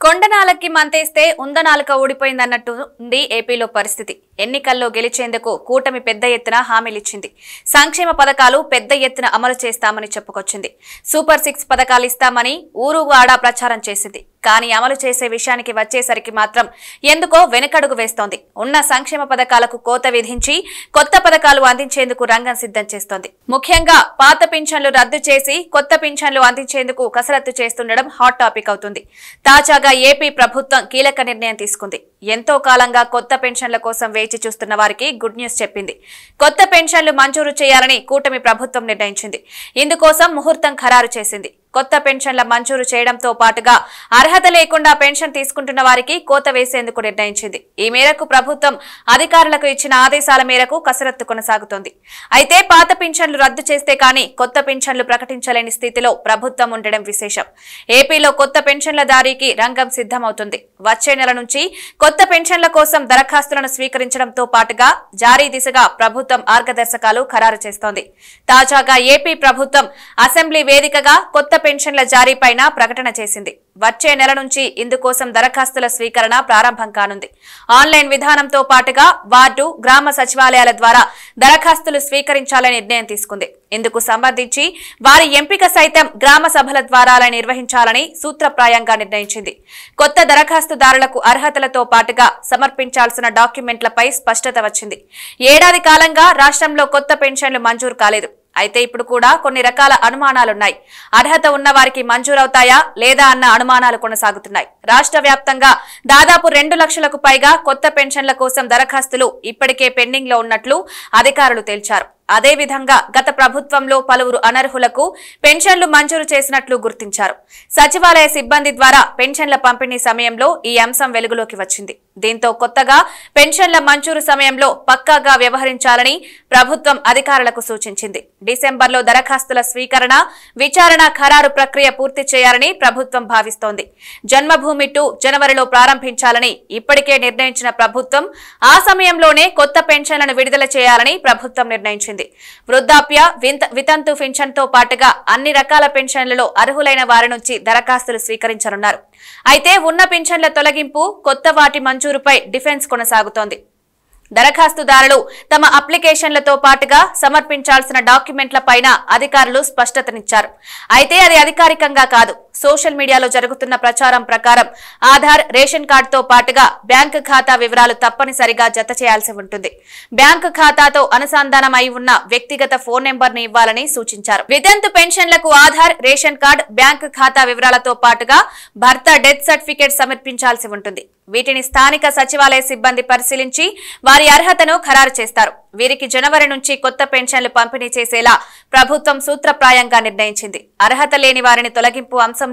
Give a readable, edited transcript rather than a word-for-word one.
కొండనాలకి మంతేస్తే ఉందనాలక ఊడిపోయిందన్నట్టు ఉంది ఏపీలో పరిస్థితి. ఎన్నికల్లో గెలిచేందుకు కూటమి పెద్ద ఎత్తున హామీలిచ్చింది. సంక్షేమ పథకాలు పెద్ద ఎత్తున అమలు చేస్తామని చెప్పుకొచ్చింది. సూపర్ 6 పథకాలు ఇస్తామని ఊరువాడా ప్రచారం చేసింది. కానీ అమలు చేసే విషయానికి వచ్చేసరికి మాత్రం ఎందుకో వెనకడుగు వేస్తోంది. ఉన్న సంక్షేమ పథకాలకు కోత విధించి కొత్త పథకాలు అందించేందుకు రంగం సిద్ధం చేస్తోంది. ముఖ్యంగా పాత పింఛన్లు రద్దు చేసి కొత్త పింఛన్లు అందించేందుకు కసరత్తు చేస్తుండడం హాట్ టాపిక్ అవుతుంది. తాజాగా ఏపీ ప్రభుత్వం కీలక నిర్ణయం తీసుకుంది. ఎంతో కాలంగా కొత్త పెన్షన్ల కోసం వేచి చూస్తున్న వారికి గుడ్ న్యూస్ చెప్పింది. కొత్త పెన్షన్లు మంజూరు చేయాలని కూటమి ప్రభుత్వం నిర్ణయించింది. ఇందుకోసం ముహూర్తం ఖరారు చేసింది. కొత్త పెన్షన్ల మంజూరు చేయడంతో పాటుగా అర్హత లేకుండా పెన్షన్ తీసుకుంటున్న వారికి కోత వేసేందుకు నిర్ణయించింది. ఈ మేరకు ప్రభుత్వం అధికారులకు ఇచ్చిన ఆదేశాల మేరకు కసరత్తు కొనసాగుతోంది. అయితే పాత పెన్షన్లు రద్దు చేస్తే కానీ కొత్త పెన్షన్లు ప్రకటించలేని స్థితిలో ప్రభుత్వం ఉండడం విశేషం. ఏపీలో కొత్త పెన్షన్ల దారికి రంగం సిద్ధమవుతుంది. వచ్చే నెల నుంచి కొత్త పెన్షన్ల కోసం దరఖాస్తులను స్వీకరించడంతో పాటుగా జారీ దిశగా ప్రభుత్వం మార్గదర్శకాలు ఖరారు చేస్తోంది. తాజాగా ఏపీ ప్రభుత్వం అసెంబ్లీ వేదికగా కొత్త పెన్షన్ల జారీపైన ప్రకటన చేసింది. వచ్చే నెల నుంచి ఇందుకోసం దరఖాస్తుల స్వీకరణ ప్రారంభం కానుంది. ఆన్లైన్ విధానంతో పాటుగా వార్డు, గ్రామ సచివాలయాల ద్వారా దరఖాస్తులు స్వీకరించాలని నిర్ణయం తీసుకుంది. ఇందుకు సంబంధించి వారి ఎంపిక సైతం గ్రామ సభల ద్వారా నిర్వహించాలని సూత్రప్రాయంగా నిర్ణయించింది. కొత్త దరఖాస్తుదారులకు అర్హతలతో పాటుగా సమర్పించాల్సిన డాక్యుమెంట్లపై స్పష్టత వచ్చింది. ఏడాది కాలంగా రాష్ట్రంలో కొత్త పెన్షన్లు మంజూరు కాలేదు. అయితే ఇప్పుడు కూడా కొన్ని రకాల అనుమానాలున్నాయి. అర్హత ఉన్న వారికి మంజూరవుతాయా లేదా అన్న అనుమానాలు కొనసాగుతున్నాయి. రాష్ట్ర వ్యాప్తంగా దాదాపు 2 లక్షలకు పైగా కొత్త పెన్షన్ల కోసం దరఖాస్తులు ఇప్పటికే పెండింగ్ లో ఉన్నట్లు అధికారులు తేల్చారు. అదేవిధంగా గత ప్రభుత్వంలో పలువురు అనర్హులకు పెన్షన్లు మంజూరు చేసినట్లు గుర్తించారు. సచివాలయ సిబ్బంది ద్వారా పెన్షన్ల పంపిణీ సమయంలో ఈ అంశం వెలుగులోకి వచ్చింది. దీంతో కొత్తగా పెన్షన్ల మంజూరు సమయంలో పక్కాగా వ్యవహరించాలని ప్రభుత్వం అధికారులకు సూచించింది. డిసెంబర్లో దరఖాస్తుల స్వీకరణ, విచారణ, ఖరారు ప్రక్రియ పూర్తి చేయాలని ప్రభుత్వం భావిస్తోంది. జన్మభూమి 2 జనవరిలో ప్రారంభించాలని ఇప్పటికే నిర్ణయించిన ప్రభుత్వం ఆ సమయంలోనే కొత్త పెన్షన్లను విడుదల చేయాలని ప్రభుత్వం నిర్ణయించింది. వృద్ధాప్య, వితంతు పెన్షన్తో పాటుగా అన్ని రకాల పెన్షన్లలో అర్హులైన వారి నుంచి దరఖాస్తులు స్వీకరించనున్నారు. అయితే ఉన్న పెన్షన్ల తొలగింపు, కొత్త వాటి మంజూరుపై డిఫెన్స్ కొనసాగుతోంది. దరఖాస్తుదారులు తమ అప్లికేషన్లతో పాటుగా సమర్పించాల్సిన డాక్యుమెంట్లపైన అధికారులు స్పష్టతనిచ్చారు. అయితే అది అధికారికంగా కాదు. సోషల్ మీడియాలో జరుగుతున్న ప్రచారం ప్రకారం ఆధార్, రేషన్ కార్డుతో పాటుగా బ్యాంకు ఖాతా వివరాలు తప్పనిసరిగా జత చేయాల్సి ఉంటుంది. బ్యాంకు ఖాతాతో అనుసంధానం అయి ఉన్న వ్యక్తిగత ఫోన్ నెంబర్ ని ఇవ్వాలని సూచించారు. వితంతు పెన్షన్లకు ఆధార్, రేషన్ కార్డు, బ్యాంకు ఖాతా వివరాలతో పాటుగా భర్త డెత్ సర్టిఫికేట్ సమర్పించాల్సి ఉంటుంది. వీటిని స్థానిక సచివాలయ సిబ్బంది పరిశీలించి వారి అర్హతను ఖరారు చేస్తారు. వీరికి జనవరి నుంచి కొత్త పెన్షన్లు పంపిణీ చేసేలా ప్రభుత్వం సూత్రప్రాయంగా నిర్ణయించింది. అర్హత లేని వారిని తొలగింపు అంశంలోనూ